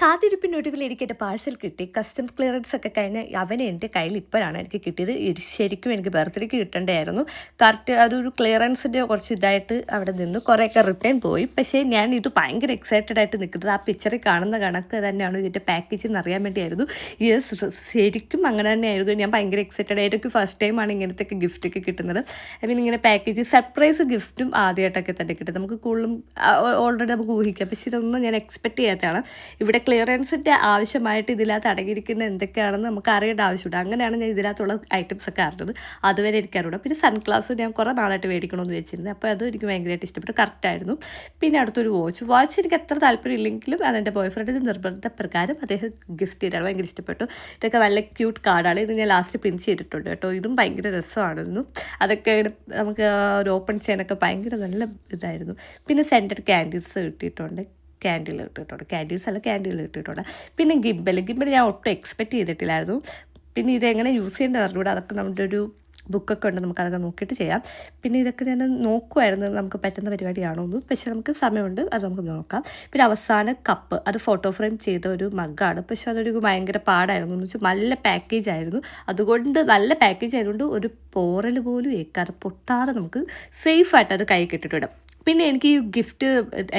കാത്തിരിപ്പിനൊടുവിൽ എനിക്ക് എൻ്റെ പാഴ്സൽ കിട്ടി. കസ്റ്റം ക്ലിയറൻസ് ഒക്കെ കഴിഞ്ഞ് അവൻ എൻ്റെ കയ്യിൽ ഇപ്പോഴാണ് എനിക്ക് കിട്ടിയത്. ഇത് ശരിക്കും എനിക്ക് ബർത്ത്ഡേക്ക് കിട്ടേണ്ടതായിരുന്നു. കറക്റ്റ് അതൊരു ക്ലിയറൻസിൻ്റെ കുറച്ച് ഇതായിട്ട് അവിടെ നിന്ന് കുറേയൊക്കെ റിട്ടേൺ പോയി. പക്ഷേ ഞാൻ ഇത് ഭയങ്കര എക്സൈറ്റഡ് ആയിട്ട് നിൽക്കുന്നത് ആ പിക്ചറിൽ കാണുന്ന കണക്ക് തന്നെയാണ് ഇതിൻ്റെ പാക്കേജ് എന്ന് അറിയാൻ വേണ്ടിയായിരുന്നു. ശരിക്കും അങ്ങനെ തന്നെയായിരുന്നു. ഞാൻ ഭയങ്കര എക്സൈറ്റഡ് ആയിട്ട് ഫസ്റ്റ് ടൈമാണ് ഇങ്ങനത്തെയൊക്കെ ഗിഫ്റ്റൊക്കെ കിട്ടുന്നത്. ഐ മീൻ ഇങ്ങനെ പാക്കേജ് സർപ്രൈസ് ഗിഫ്റ്റും ആദ്യമായിട്ടൊക്കെ തന്നെ കിട്ടും. നമുക്ക് കൂടുതലും ഓൾറെഡി നമുക്ക് ഊഹിക്കാം. പക്ഷേ ഇതൊന്നും ഞാൻ എക്സ്പെക്റ്റ് ചെയ്യാത്തതാണ്. ഇവിടെ ക്ലിയറൻസിൻ്റെ ആവശ്യമായിട്ട് ഇതിനകത്ത് അടങ്ങിയിരിക്കുന്ന എന്തൊക്കെയാണെന്ന് നമുക്ക് അറിയേണ്ട ആവശ്യമുണ്ട്. അങ്ങനെയാണ് ഞാൻ ഇതിനകത്തുള്ള ഐറ്റംസ് ഒക്കെ അറിഞ്ഞത്. അതുവരെ എനിക്കറിയില്ല. പിന്നെ സൺഗ്ലാസ് ഞാൻ കുറേ നാളായിട്ട് മേടിക്കണമെന്ന് വെച്ചിരുന്നത്. അപ്പോൾ അതും എനിക്ക് ഭയങ്കരമായിട്ട് ഇഷ്ടപ്പെട്ടു. കറക്റ്റായിരുന്നു. പിന്നെ അടുത്തൊരു വാച്ച് എനിക്ക് എത്ര താല്പര്യം ഇല്ലെങ്കിലും അതെൻ്റെ ബോയ് ഫ്രണ്ടിൻ്റെ നിർബന്ധപ്രകാരം അദ്ദേഹം ഗിഫ്റ്റ് ചെയ്താണ്. ഭയങ്കര ഇഷ്ടപ്പെട്ടു. ഇതൊക്കെ നല്ല ക്യൂട്ട് കാർഡാണ്. ഇത് ഞാൻ ലാസ്റ്റ് പ്രിൻറ്റ് ചെയ്തിട്ടുണ്ട് കേട്ടോ. ഇതും ഭയങ്കര രസമായിരുന്നു. അതൊക്കെ നമുക്ക് ഒരു ഓപ്പൺ ചെയ്യാനൊക്കെ ഭയങ്കര നല്ല ഇതായിരുന്നു. പിന്നെ സെൻറ്റഡ് ക്യാൻഡിൽസ് കിട്ടിയിട്ടുണ്ട്. ക്യാൻഡിൽസ് കിട്ടിയിട്ടുണ്ട്. പിന്നെ ഗിംബൽ ഞാൻ ഒട്ടും എക്സ്പെക്റ്റ് ചെയ്തിട്ടില്ലായിരുന്നു. പിന്നെ ഇതെങ്ങനെ യൂസ് ചെയ്യേണ്ടത് അറിഞ്ഞൂടെ. അതൊക്കെ നമ്മുടെ ഒരു ബുക്കൊക്കെ ഉണ്ട്. നമുക്കതൊക്കെ നോക്കിയിട്ട് ചെയ്യാം. പിന്നെ ഇതൊക്കെ ഞാൻ നോക്കുമായിരുന്നു നമുക്ക് പറ്റുന്ന പരിപാടിയാണോ എന്ന്. പക്ഷേ നമുക്ക് സമയമുണ്ട്, അത് നമുക്ക് നോക്കാം. പിന്നെ അവസാന കപ്പ്, അത് ഫോട്ടോ ഫ്രെയിം ചെയ്ത ഒരു മഗ്ഗാണ്. പക്ഷേ അതൊരു ഭയങ്കര പാടായിരുന്നു എന്ന് വെച്ചാൽ നല്ല പാക്കേജ് ആയിരുന്നു. അതുകൊണ്ട് നല്ല പാക്കേജ് ആയതുകൊണ്ട് ഒരു പോറൽ പോലും ഏൽക്കാതെ പൊട്ടാതെ നമുക്ക് സേഫായിട്ട് അത് കൈ കിട്ടിയിട്ടുണ്ട്. പിന്നെ എനിക്ക് ഈ ഗിഫ്റ്റ്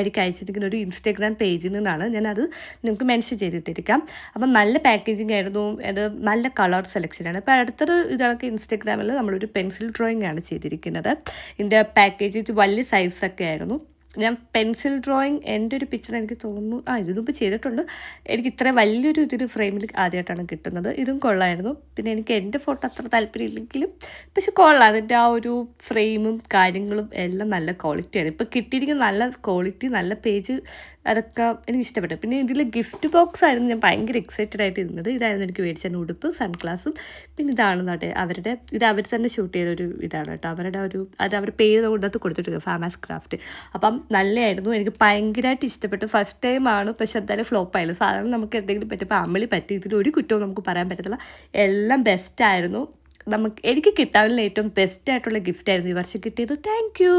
എനിക്ക് അയച്ചിരിക്കുന്ന ഒരു ഇൻസ്റ്റാഗ്രാം പേജിൽ നിന്നാണ്. ഞാനത് നിങ്ങൾക്ക് മെൻഷൻ ചെയ്തിട്ടിരിക്കാം. അപ്പം നല്ല പാക്കേജിങ് ആയിരുന്നു. അത് നല്ല കളർ സെലക്ഷനാണ്. അപ്പോൾ അടുത്തൊരു ഇതൊക്കെ ഇൻസ്റ്റാഗ്രാമിൽ നമ്മളൊരു പെൻസിൽ ഡ്രോയിങ് ആണ് ചെയ്തിരിക്കുന്നത്. ഇതിൻ്റെ പാക്കേജ് വലിയ സൈസൊക്കെ ആയിരുന്നു. ഞാൻ പെൻസിൽ ഡ്രോയിങ് എൻ്റെ ഒരു പിക്ചർ എനിക്ക് തോന്നുന്നു ഇതിന് മുമ്പ് ചെയ്തിട്ടുണ്ട്. എനിക്ക് ഇത്ര വലിയൊരു ഇതിന് ഫ്രെയിമിൽ ആദ്യമായിട്ടാണ് കിട്ടുന്നത്. ഇതും കൊള്ളായിരുന്നു. പിന്നെ എനിക്ക് എൻ്റെ ഫോട്ടോ അത്ര താല്പര്യമില്ലെങ്കിലും പക്ഷെ കൊള്ളാം. അതിൻ്റെ ആ ഒരു ഫ്രെയിമും കാര്യങ്ങളും എല്ലാം നല്ല ക്വാളിറ്റിയാണ്. ഇപ്പോൾ കിട്ടിയിരിക്കുന്ന നല്ല ക്വാളിറ്റി, നല്ല പേജ്, അതൊക്കെ എനിക്ക് ഇഷ്ടപ്പെട്ടു. പിന്നെ ഇതിൽ ഗിഫ്റ്റ് ബോക്സ് ആയിരുന്നു ഞാൻ ഭയങ്കര എക്സൈറ്റഡ് ആയിട്ട് ഇരുന്നത്. ഇതായിരുന്നു എനിക്ക് മേടിച്ച ഉടുപ്പ്, സൺഗ്ലാസും. പിന്നെ ഇതാണ് നാട്ടെ ഇത് അവർ തന്നെ ഷൂട്ട് ചെയ്തൊരു ഇതാണ് കേട്ടോ. അവരുടെ അവർ പേര് കൊണ്ടത്ത് കൊടുത്തിട്ടുണ്ട്, ഫാമാസ് ക്രാഫ്റ്റ്. അപ്പം നല്ലതായിരുന്നു. എനിക്ക് ഭയങ്കരമായിട്ട് ഇഷ്ടപ്പെട്ടു. ഫസ്റ്റ് ടൈമാണ്. പക്ഷെ എന്തായാലും ഫ്ലോപ്പ് ആയില്ല. സാധാരണ നമുക്ക് എന്തെങ്കിലും പറ്റുമ്പോൾ അമ്മളി പറ്റി. ഇതിലൊരു കുറ്റവും നമുക്ക് പറയാൻ പറ്റത്തില്ല. എല്ലാം ബെസ്റ്റായിരുന്നു. എനിക്ക് കിട്ടാവുന്ന ഏറ്റവും ബെസ്റ്റായിട്ടുള്ള ഗിഫ്റ്റായിരുന്നു ഈ വർഷം കിട്ടിയത്. Thank you.